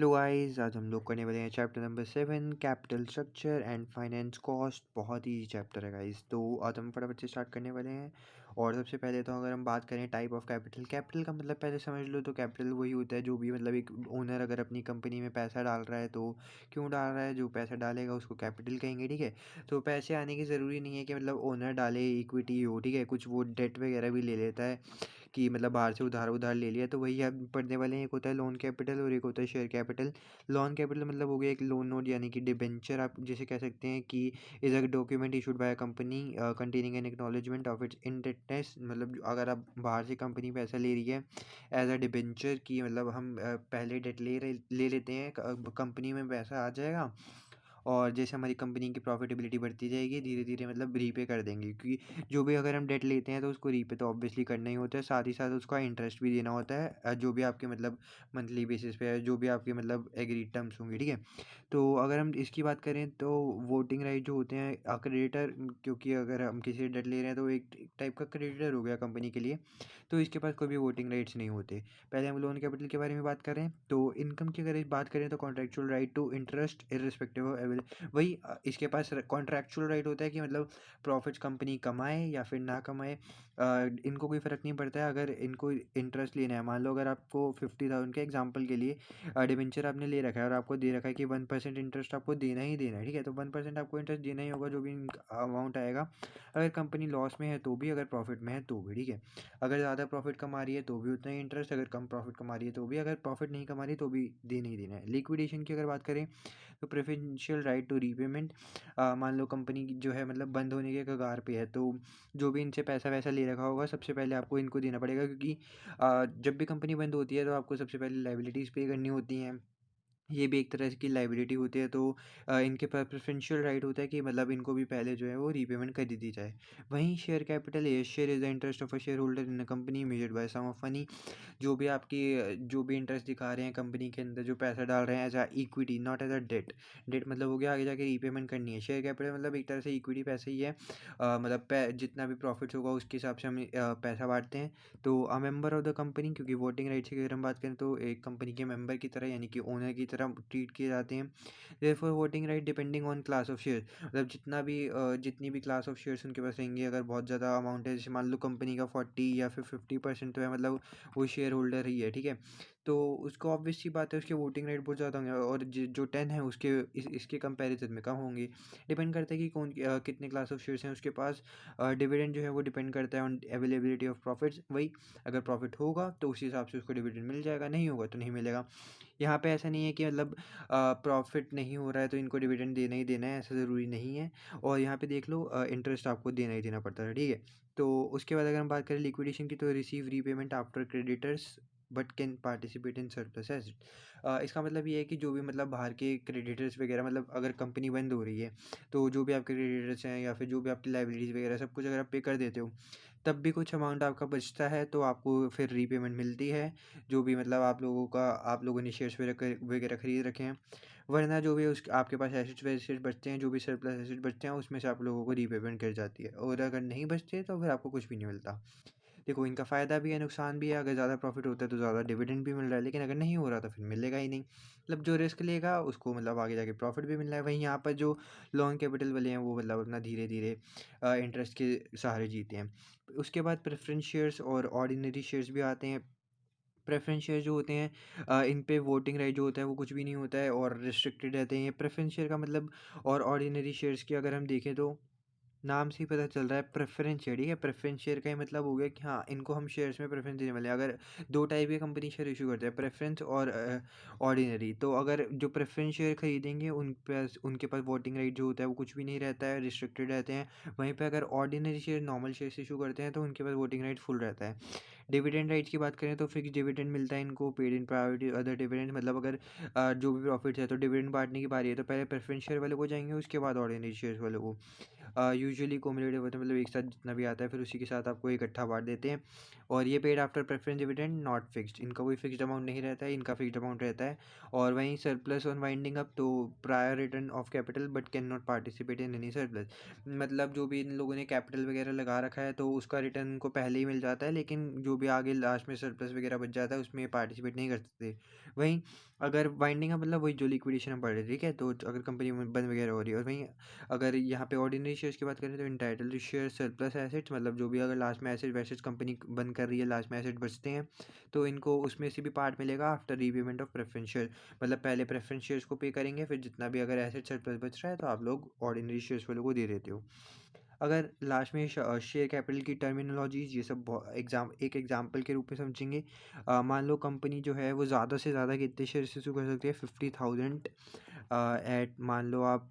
Hello guys, आज हम लोग करने वाले हैं chapter number 7 capital structure and finance cost. बहुत ही चैप्टर है गाइस, तो आज हम फटाफट से स्टार्ट करने वाले हैं। और सबसे पहले तो अगर हम बात करें टाइप ऑफ कैपिटल, कैपिटल का मतलब पहले समझ लो। तो कैपिटल वही होता है जो भी मतलब एक ओनर अगर अपनी कंपनी में पैसा डाल रहा है तो क्यों डाल रहा है, जो पैसा डालेगा उसको कैपिटल कहेंगे। ठीक है, तो पैसे आने की ज़रूरी नहीं है कि मतलब ओनर डाले इक्विटी हो। ठीक है, कुछ वो डेट वगैरह भी ले लेता है कि मतलब बाहर से उधार उधार ले लिया, तो वही आप पढ़ने वाले हैं। एक होता है लोन कैपिटल और एक होता है शेयर कैपिटल। लोन कैपिटल मतलब हो गया एक लोन नोट यानी कि डिबेंचर आप जिसे कह सकते हैं कि is a document issued by a company containing N acknowledgement of its indebtedness. मतलब अगर आप बाहर से कंपनी पैसा ले रही है एज अ डिबेंचर की मतलब हम पहले डेट ले लेते हैं, कंपनी में पैसा आ जाएगा और जैसे हमारी कंपनी की प्रॉफिटेबिलिटी बढ़ती जाएगी धीरे धीरे मतलब रीपे कर देंगे। क्योंकि जो भी अगर हम डेट लेते हैं तो उसको रीपे तो ऑब्वियसली करना ही होता है, साथ ही साथ उसका इंटरेस्ट भी देना होता है जो भी आपके मतलब मंथली बेसिस पे है, जो भी आपके मतलब एग्रीड टर्म्स होंगे। ठीक है, तो अगर हम इसकी बात करें तो वोटिंग राइट जो होते हैं क्रेडिटर, क्योंकि अगर हम किसी डेट ले रहे हैं तो एक टाइप का क्रेडिटर हो गया कंपनी के लिए, तो इसके पास कोई भी वोटिंग राइट्स नहीं होते। पहले हम लोन कैपिटल के बारे में बात करें तो इनकम की अगर बात करें तो contractual right to interest irrespective of वही इसके पास कॉन्ट्रैक्चुअल राइट होता है कि मतलब प्रॉफिट्स कंपनी कमाए या फिर ना कमाए, इनको कोई फ़र्क नहीं पड़ता है। अगर इनको इंटरेस्ट लेना है, मान लो अगर आपको 50,000 के एग्जांपल के लिए डिबेंचर आपने ले रखा है और आपको दे रखा है कि 1% इंटरेस्ट आपको देना ही देना है। ठीक है, तो 1% आपको इंटरेस्ट देना ही होगा जो भी अमाउंट आएगा। अगर कंपनी लॉस में है तो भी, अगर प्रॉफिट में है तो भी। ठीक है, अगर ज़्यादा प्रॉफिट कमा रही है तो भी उतना ही इंटरेस्ट, अगर कम प्रॉफिट कमा रही है तो भी, अगर प्रॉफिट नहीं कमा रही तो भी देना ही देना है। लिक्विडेशन की अगर बात करें तो प्रेफरेंशियल राइट टू रीपेमेंट, मान लो कंपनी की जो है मतलब बंद होने के कगार पे है, तो जो भी इनसे पैसा वैसा ले रखा होगा सबसे पहले आपको इनको देना पड़ेगा। क्योंकि जब भी कंपनी बंद होती है तो आपको सबसे पहले लाइबिलिटीज़ पे करनी होती हैं। ये भी एक तरह की लाइबिलिटी होती है, तो इनके पास प्रेफरेंशियल राइट होता है कि मतलब इनको भी पहले जो है वो रीपेमेंट कर दी जाए। वहीं शेयर कैपिटल है, share is the interest of a share holder in a company measured by some of money. जो भी आपकी जो भी इंटरेस्ट दिखा रहे हैं कंपनी के अंदर, जो पैसा डाल रहे हैं as a equity not as a debt. Debt मतलब हो गया आगे जाके रीपेमेंट करनी है। शेयर कैपिटल मतलब एक तरह से इक्विटी पैसा ही है, मतलब जितना भी प्रॉफिट होगा उसके हिसाब से हम पैसा बांटते हैं। तो a member of the company, क्योंकि वोटिंग राइट्स की अगर हम बात करें तो एक कंपनी के मेंबर की तरह यानी कि ओनर की तरह ट्रीट किए जाते हैं। Therefore voting right depending on class of share, मतलब जितनी भी क्लास ऑफ शेयर्स उनके पास रहेंगे, अगर बहुत ज़्यादा अमाउंट है जैसे मान लो कंपनी का 40 या फिर 50% तो है, मतलब वो शेयर होल्डर ही है। ठीक है, तो उसको ऑब्वियस सी बात है उसके वोटिंग राइट बहुत ज़्यादा होंगे और जो 10 है उसके इसके कंपैरिजन में कम होंगे। डिपेंड करता है कि कितने क्लास ऑफ शेयर्स हैं उसके पास। डिविडेंड जो है वो डिपेंड करता है ऑन अवेलेबिलिटी ऑफ प्रॉफिट्स। वही अगर प्रॉफिट होगा तो उसी हिसाब से उसको डिविडेंड मिल जाएगा, नहीं होगा तो नहीं मिलेगा। यहाँ पे ऐसा नहीं है कि मतलब प्रॉफिट नहीं हो रहा है तो इनको डिविडेंड देना ही देना है, ऐसा ज़रूरी नहीं है। और यहाँ पे देख लो इंटरेस्ट आपको देना ही देना पड़ता है। ठीक है, तो उसके बाद अगर हम बात करें लिक्विडेशन की तो receive repayment after creditors but can participate in surplus asset. इसका मतलब ये है कि जो भी मतलब बाहर के क्रेडिटर्स वगैरह, मतलब अगर कंपनी बंद हो रही है तो जो भी आपके क्रेडिटर्स हैं या फिर जो भी आपकी लाइबिलिटीज़ वगैरह सब कुछ अगर आप पे कर देते हो, तब भी कुछ अमाउंट आपका बचता है तो आपको फिर रीपेमेंट मिलती है। जो भी मतलब आप लोगों ने शेयर्स वगैरह खरीद रखे हैं, वरना जो भी उस आपके पास एसेट्स वैसेट्स बचते हैं, जो भी सरप्लस एसेट बचते हैं उसमें से आप लोगों को रीपेमेंट कर जाती है। और अगर नहीं बचते तो फिर आपको कुछ भी नहीं मिलता। देखो, इनका फ़ायदा भी है नुकसान भी है। अगर ज़्यादा प्रॉफिट होता है तो ज़्यादा डिविडेंड भी मिल रहा है, लेकिन अगर नहीं हो रहा तो फिर मिलेगा ही नहीं। मतलब जो रिस्क लेगा उसको मतलब आगे जाके प्रॉफिट भी मिल रहा है। वहीं यहाँ पर जो लॉन्ग कैपिटल वाले हैं वो मतलब अपना धीरे धीरे इंटरेस्ट के सहारे जीते हैं। उसके बाद प्रेफरेंस शेयर्स और ऑर्डिनरी शेयर्स भी आते हैं। प्रेफरेंस शेयर जो होते हैं इन पे वोटिंग राइट जो होता है वो कुछ भी नहीं होता है और रिस्ट्रिक्टेड रहते हैं। ये प्रेफरेंस शेयर का मतलब, और ऑर्डिनरी शेयर्स की अगर हम देखें तो नाम से ही पता चल रहा है प्रेफरेंस शेयर। ठीक है, प्रेफरेंस शेयर का ही मतलब हो गया कि हाँ इनको हम शेयर्स में प्रेफरेंस देने वाले हैं। अगर दो टाइप के कंपनी शेयर इशू करते हैं, प्रेफरेंस और ऑर्डिनरी, तो अगर जो प्रेफरेंस शेयर खरीदेंगे उनके पास वोटिंग राइट जो होता है वो कुछ भी नहीं रहता है, रिस्ट्रिक्टेड रहते हैं। वहीं पे अगर ordinary share normal shares issue करते हैं तो उनके पास वोटिंग राइट फुल रहता है। डिविडेंड राइट्स की बात करें तो फिक्स डिविडेंड मिलता है इनको, paid in priority other dividend, मतलब अगर जो भी प्रॉफिट है तो डिविडेंड बांटने की बारी है तो पहले प्रेफरेंस शेयर वाले को जाएंगे, उसके बाद ऑर्डिनरी शेयर वाले को। यूजुअली कोमुलेटिव होता है, मतलब एक साथ जितना भी आता है फिर उसी के साथ आपको इकट्ठा बांट देते हैं। और ये paid after preference dividend not fixed, इनका कोई फिक्स्ड अमाउंट नहीं रहता है, इनका फिक्स्ड अमाउंट रहता है। और वहीं सरप्लस ऑन वाइंडिंग अप तो prior return of capital but can not participate in any surplus. मतलब जो भी इन लोगों ने कैपिटल वगैरह लगा रखा है तो उसका रिटर्न इनको पहले ही मिल जाता है, लेकिन जो भी आगे लास्ट में सरप्लस वगैरह बच जाता है उसमें पार्टिसिपेट नहीं कर सकते। वहीं अगर वाइंडिंग अप मतलब वही जो लिक्विडेशन में पड़ रही है, ठीक है, तो अगर कंपनी बंद वगैरह हो रही है। और वहीं अगर यहाँ पे ऑर्डिनरी शेयर्स की बात करें तो entitle to share surplus assets, मतलब जो भी अगर लास्ट में एसेट वैसेट कंपनी बंद कर रही है, लास्ट में एसेट बचते हैं तो इनको उसमें से भी पार्ट मिलेगा after repayment of preference share. मतलब पहले प्रेफरेंस शेयर्स को पे करेंगे, फिर जितना भी अगर एसेट सरप्लस बच रहा है तो आप लोग ऑर्डिनरी शेयर्स वालों को दे देते हो। अगर लास्ट में शेयर कैपिटल की टर्मिनोलॉजीज ये सब एक एग्जांपल के रूप में समझेंगे। मान लो कंपनी जो है वो ज़्यादा से ज़्यादा कितने शेयर इशू कर सकती है, 50,000 एट, मान लो आप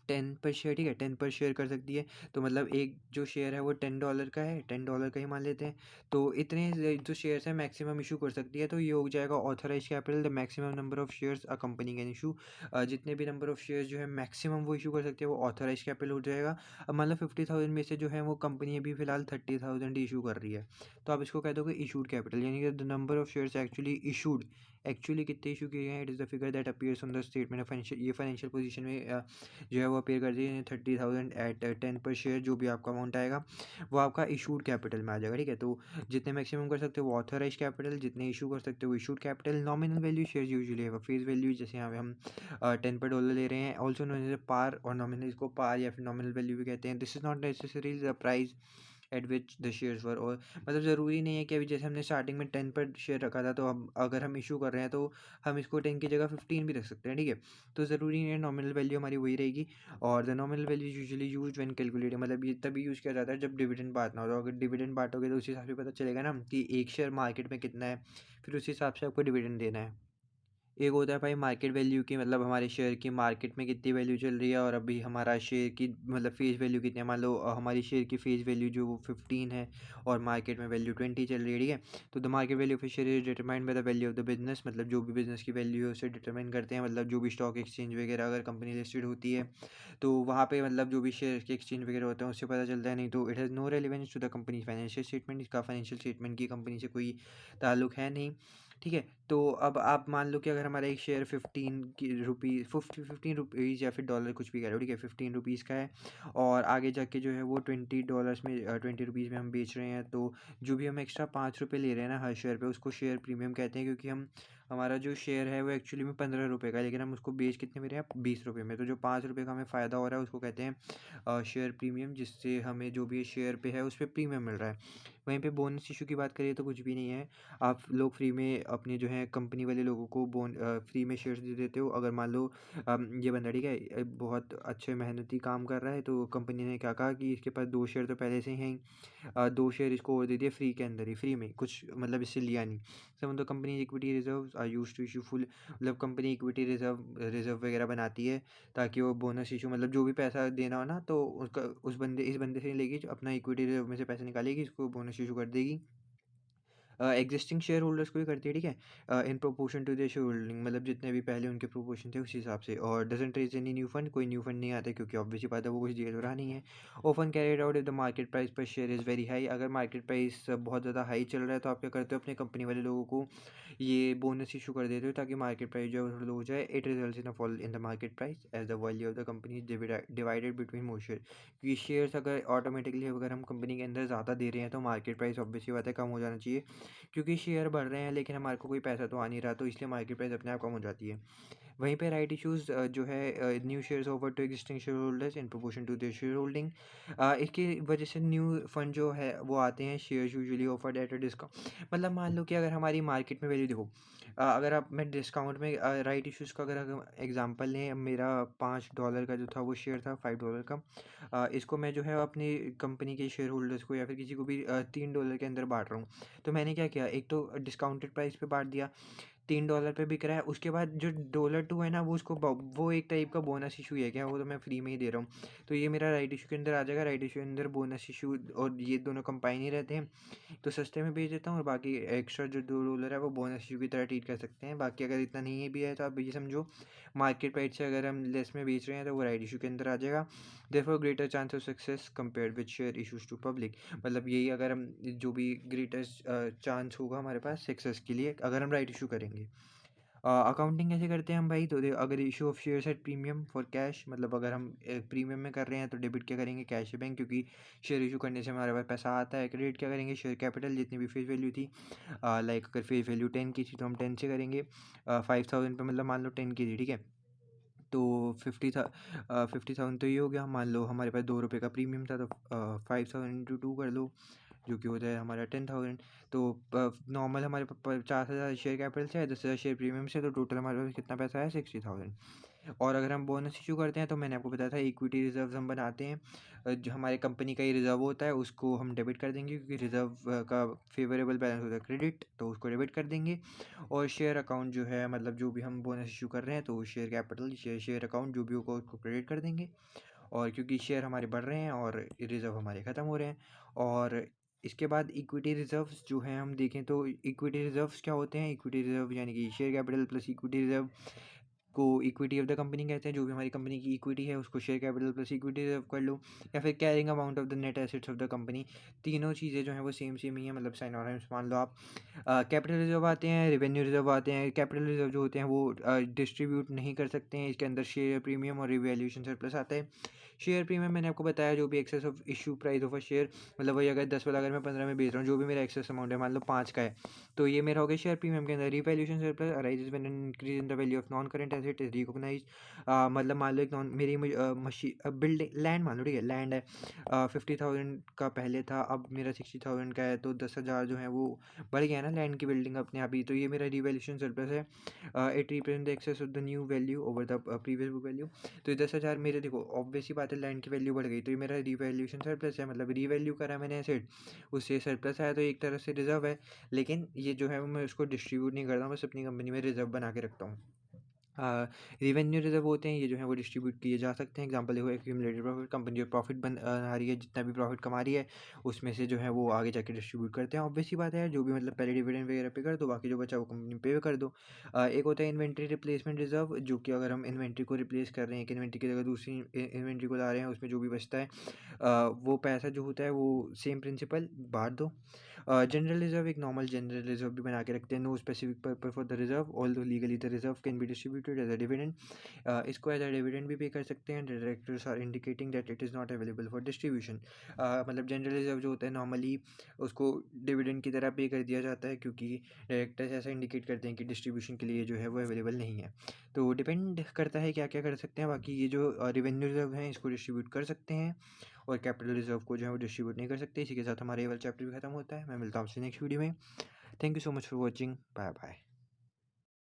10 पर शेयर, ठीक है, 10 पर शेयर कर सकती है। तो मतलब एक जो शेयर है वो $10 का है, $10 का ही मान लेते हैं। तो इतने जो शेयर्स हैं मैक्सिमम इशू कर सकती है, तो ये हो जाएगा authorise capital, the maximum number of shares a company can issue. जितने भी नंबर ऑफ शेयर्स जो है मैक्सिमम वो इशू कर सकती है वो ऑथराइज कैपिटल हो जाएगा। अब मान लो 50,000 में से जो है वो कंपनी अभी फिलहाल 30,000 इशू कर रही है, तो आप इसको कह दोगे इशूड कैपिटल, यानी कि the number of shares actually issued, actually कितने इशू किए गए हैं, it is the figure that appears on the statement of financial, ये फाइनेंशियल पोजीशन में जो है वो पे कर दिए 30,000 एट 10 पर शेयर, जो भी आपका अमाउंट आएगा वो आपका इशूड कैपिटल में आ जाएगा, ठीक है। तो जितने मैक्सिमम कर सकते हो वो ऑथराइज कैपिटल, जितने इशू कर सकते हो वो issued capital. Nominal value share usually है फेस वैल्यू, जैसे यहाँ पे हम 10 पर डॉलर ले रहे हैं, ऑल्सो नोन एज पार, और नॉमिनल इसको पार या फिर नॉमिनल वैल्यू भी कहते हैं। This is not necessary the price at which the shares वर, और मतलब ज़रूरी नहीं है कि अभी जैसे हमने स्टार्टिंग में 10 पर शेयर रखा था, तो अब अगर हम इशू कर रहे हैं तो हम इसको 10 की जगह 15 भी रख सकते हैं, ठीक है। तो ज़रूरी नहीं है, नॉमिनल वैल्यू हमारी वही रहेगी। और the nominal value usually used when calculating, मतलब ये तभी यूज़ किया जाता है जब डिविडेंड बांटना हो। तो अगर डिविडेंड बांटोगे तो उस हिसाब से पता चलेगा ना कि एक शेयर मार्केट में कितना है, फिर उस हिसाब से आपको डिविडेंड देना है। एक होता है भाई मार्केट वैल्यू की, मतलब हमारे शेयर की मार्केट में कितनी वैल्यू चल रही है और अभी हमारा शेयर की मतलब फेस वैल्यू कितनी है। मान लो हमारी शेयर की फेस वैल्यू जो वो 15 है और मार्केट में वैल्यू 20 चल रही है, ठीक है। तो the market value of share is determined by the value of the business, मतलब जो भी बिजनेस की वैल्यू है उसे डिटरमाइन करते हैं। मतलब जो भी स्टॉक एक्सचेंज वगैरह अगर कंपनी लिस्टेड होती है तो वहाँ पे मतलब जो भी शेयर के एक्सचेंज वगैरह होते हैं उससे पता चलता है, नहीं तो it has no relevance to the company financial statement, इसका फाइनेंशियल स्टेटमेंट की कंपनी से कोई ताल्लुक है नहीं, ठीक है। तो अब आप मान लो कि अगर हमारा एक शेयर 15 की रुपीज़ 15 रुपीज़ या फिर डॉलर कुछ भी कह रहे हो, ठीक है, 15 रुपीज़ का है और आगे जाके जो है वो $20 में 20 रुपीज़ में हम बेच रहे हैं, तो जो भी हम एक्स्ट्रा 5 रुपये ले रहे हैं ना हर शेयर पे उसको शेयर प्रीमियम कहते हैं, क्योंकि हम हमारा जो शेयर है वो एक्चुअली में 15 रुपये का है, लेकिन हम उसको बेच कितने में रहे हैं, 20 रुपये में। तो जो 5 रुपये का हमें फ़ायदा हो रहा है उसको कहते हैं शेयर प्रीमियम, जिससे हमें जो भी शेयर पे है उस पर प्रीमियम मिल रहा है। वहीं पे बोनस इशू की बात करिए तो कुछ भी नहीं है, आप लोग फ्री में अपने जो है कंपनी वाले लोगों को फ्री में शेयर्स दे देते हो। अगर मान लो ये बंदा, ठीक है, बहुत अच्छे मेहनती काम कर रहा है, तो कंपनी ने क्या कहा कि इसके पास 2 शेयर तो पहले से ही हैं, 2 शेयर इसको और दे दिए फ्री के अंदर ही, फ्री में कुछ मतलब इससे लिया नहीं। Some the company equity reserve are use to issue full, मतलब कंपनी इक्विटी रिजर्व वगैरह बनाती है ताकि वो बोनस इशू, मतलब जो भी पैसा देना हो ना तो उसका उस बंदे इस बंदे से नहीं लेगी, जो अपना इक्विटी रिजर्व में से पैसे निकालेगी, इसको बोनस इशू कर देगी। एग्जिस्टिंग शेयर होल्डर्स को ही करती है, ठीक है, in proportion to the share holding, मतलब जितने भी पहले उनके प्रोपोर्शन थे उस हिसाब से। और doesn't raise any new fund, कोई न्यू फंड नहीं आता क्योंकि ऑब्वियसली बात है वो कुछ दे तो रहा नहीं है। Open carried out if the market price पर शेयर इज़ वेरी हाई, अगर मार्केट प्राइस बहुत ज़्यादा हाई चल रहा है तो आप क्या करते हो, अपने कंपनी वाले लोगों को ये बोनस इशू कर देते हो ताकि मार्केट प्राइस जो है थोड़ा लो हो जाए। It result in a fall in the market price as the value of the company divided between more share, क्योंकि शेयर्स अगर ऑटोमेटिकली अगर हम कंपनी के अंदर ज़्यादा दे रहे हैं तो मार्केट प्राइस ऑब्वियसली बात है कम हो जाना चाहिए, क्योंकि शेयर बढ़ रहे हैं लेकिन हमारे को कोई पैसा तो आ नहीं रहा, तो इसलिए मार्केट प्राइस अपने आप कम हो जाती है। वहीं पे राइट इश्यूज जो है new shares over to existing share holders in proportion to their share holding, इसकी वजह से न्यू फंड जो है वो आते हैं, shares usually offered at a discount. मतलब मान लो कि अगर हमारी मार्केट में वैल्यू देखो, अगर आप मैं डिस्काउंट में राइट इश्यूज़ का अगर एग्जांपल लें, मेरा $5 का जो था वो शेयर था, $5 का, इसको मैं जो है अपनी कंपनी के शेयर होल्डर्स को या फिर किसी को भी $3 के अंदर बांट रहा हूँ। तो मैंने क्या किया, एक तो डिस्काउंटेड प्राइस पे बांट दिया, $3 पे बिक रहा है, उसके बाद जो $2 है ना वो उसको वो एक टाइप का बोनस इशू है क्या, वो तो मैं फ्री में ही दे रहा हूँ, तो ये मेरा राइट इशू के अंदर आ जाएगा। राइट इशू के अंदर बोनस इशू और ये दोनों कंबाइन ही रहते हैं, तो सस्ते में बेच देता हूँ और बाकी एक्स्ट्रा जो $2 है वो बोनस इशू की तरह ट्रीट कर सकते हैं। बाकी अगर इतना नहीं है भी है तो आप ये समझो मार्केट प्राइस से अगर हम लेस में बेच रहे हैं तो वो राइट इशू के अंदर आ जाएगा। Therefore greater chance of success compared with share issues to public, मतलब यही अगर हम जो भी ग्रेटेस्ट चांस होगा हमारे पास सक्सेस के लिए अगर हम राइट इशू करेंगे। अकाउंटिंग कैसे करते हैं हम भाई? तो अगर issue of shares at premium for cash, मतलब अगर हम प्रीमियम में कर रहे हैं तो डेबिट क्या करेंगे? कैश बैंक, क्योंकि शेयर इशू करने से हमारे पास पैसा आता है। क्रेडिट क्या करेंगे? शेयर कैपिटल जितनी भी फेस वैल्यू थी, लाइक अगर फेस वैल्यू 10 की थी तो हम 10 से करेंगे। 5000 पे मतलब मान लो 10 की थी, ठीक है। तो 50,000 तो ये हो गया। मान लो हमारे पास 2 रुपये का प्रीमियम था, तो 5,000 इंटू 2 कर लो, जो कि होता है हमारा 10,000। तो नॉर्मल हमारे पास 50,000 शेयर कैपिटल से है, 10,000 शेयर प्रीमियम से, तो टोटल हमारे पास कितना पैसा है? 60,000। और अगर हम बोनस इशू करते हैं तो मैंने आपको बताया था इक्विटी रिजर्व हम बनाते हैं। जो हमारे कंपनी का ही रिजर्व होता है उसको हम डेबिट कर देंगे, क्योंकि रिजर्व का फेवरेबल बैलेंस होता है क्रेडिट, तो उसको डेबिट कर देंगे। और शेयर अकाउंट जो है, मतलब जो भी हम बोनस इशू कर रहे हैं तो शेयर कैपिटल, शेयर अकाउंट जो भी होगा उसको क्रेडिट कर देंगे। और क्योंकि शेयर हमारे बढ़ रहे हैं और रिज़र्व हमारे ख़त्म हो रहे हैं। और इसके बाद इक्विटी रिज़र्व्स जो हैं हम देखें तो इक्विटी रिज़र्व्स क्या होते हैं? इक्विटी रिज़र्व यानी कि share capital plus equity reserve को इक्विटी ऑफ द कंपनी कहते हैं। जो भी हमारी कंपनी की इक्विटी है उसको share capital plus equity reserve कर लो, या फिर carrying amount of the net assets of the company. तीनों चीज़ें जो हैं वो सेम सेम ही है, मतलब साइनोनिम्स मान लो आप। कैपिटल रिजर्व आते हैं, रेवेन्यू रिजर्व आते हैं। कैपिटल रिजर्व जो होते हैं वो डिस्ट्रीब्यूट नहीं कर सकते हैं, इसके अंदर शेयर प्रीमियम और रिवैल्यूएशन सरप्लस आता है। शेयर प्रीमियम मैंने आपको बताया, जो भी excess of issue price of a share, मतलब वही अगर 10 वाला अगर मैं 15 में बेच रहा हूँ, जो भी मेरा एक्सेस अमाउंट है मान लो 5 का है, तो ये मेरा हो गया शेयर प्रीमियम के अंदर। Revaluation surplus arises when an increase in the value of non current asset is recognised. मतलब मान लो एक नॉन मेरी मशीन बिल्डिंग लैंड मान लो, ठीक है, लैंड है 50,000 का पहले था, अब मेरा 60,000 का है, तो 10,000 जो है वो बढ़ गया ना लैंड की बिल्डिंग अपने आप ही, तो ये मेरा रिवैल्यूएशन सरप्लस है। It represent the excess of the new value over the previous book value. तो ये 10,000 मेरे, देखो ऑब्वियस ही बात है, लैंड की वैल्यू बढ़ गई, तो ये मेरा रिवैल्यूएशन सरप्लस है, मतलब रिवैल्यू करा मैंने एसेट, उससे सरप्लस आया, तो एक तरह से रिजर्व है। लेकिन ये जो है वो मैं उसको डिस्ट्रीब्यूट नहीं करता हूँ, बस अपनी कंपनी में रिजर्व बना के रखता हूँ। रिवेन्यू रिजर्व होते हैं, ये जो है वो डिस्ट्रीब्यूट किए जा सकते हैं। एग्जांपल देखो, एक्यूमुलेटेड प्रॉफिट, कंपनी जो प्रॉफिट बना रही है, जितना भी प्रॉफिट कमा रही है उसमें से जो है वो आगे जाके डिस्ट्रीब्यूट करते हैं। ऑब्वियस ही बात है, जो भी मतलब पहले डिविडेंड वगैरह पे कर दो, बाकी जो बचा वो कंपनी पे कर दो। एक होता है इन्वेंट्री रिप्लेसमेंट रिजर्व, जो कि अगर हम इन्वेंट्री को रिप्लेस कर रहे हैं, एक इन्वेंट्री की जगह दूसरी इन्वेंट्री को ला रहे हैं, उसमें जो भी बचता है वो पैसा जो होता है वो सेम प्रिंसिपल बांट दो। जनरल रिजर्व, एक नॉर्मल जनरल रिजर्व भी बना के रखते हैं। No specific purpose for the reserve, although legally the reserve can be distributed as a dividend. इसको एज अ डिविडेंड भी पे कर सकते हैं। Directors are indicating that it is not available for distribution. मतलब जनरल रिजर्व जो होता है normally उसको डिविडेंड की तरह पे कर दिया जाता है, क्योंकि डायरेक्टर्स ऐसा इंडिकेट करते हैं कि डिस्ट्रीब्यूशन के लिए जो है वो अवेलेबल नहीं है। तो डिपेंड करता है क्या क्या कर सकते हैं। बाकी ये जो रेवेन्यू रिजर्व है इसको डिस्ट्रीब्यूट कर सकते हैं, और कैपिटल रिजर्व को जो है वो डिस्ट्रीब्यूट नहीं कर सकते। इसी के साथ हमारा ये वाला चैप्टर भी खत्म होता है। मैं मिलता हूँ आपसे नेक्स्ट वीडियो में। Thank you so much for watching. Bye bye.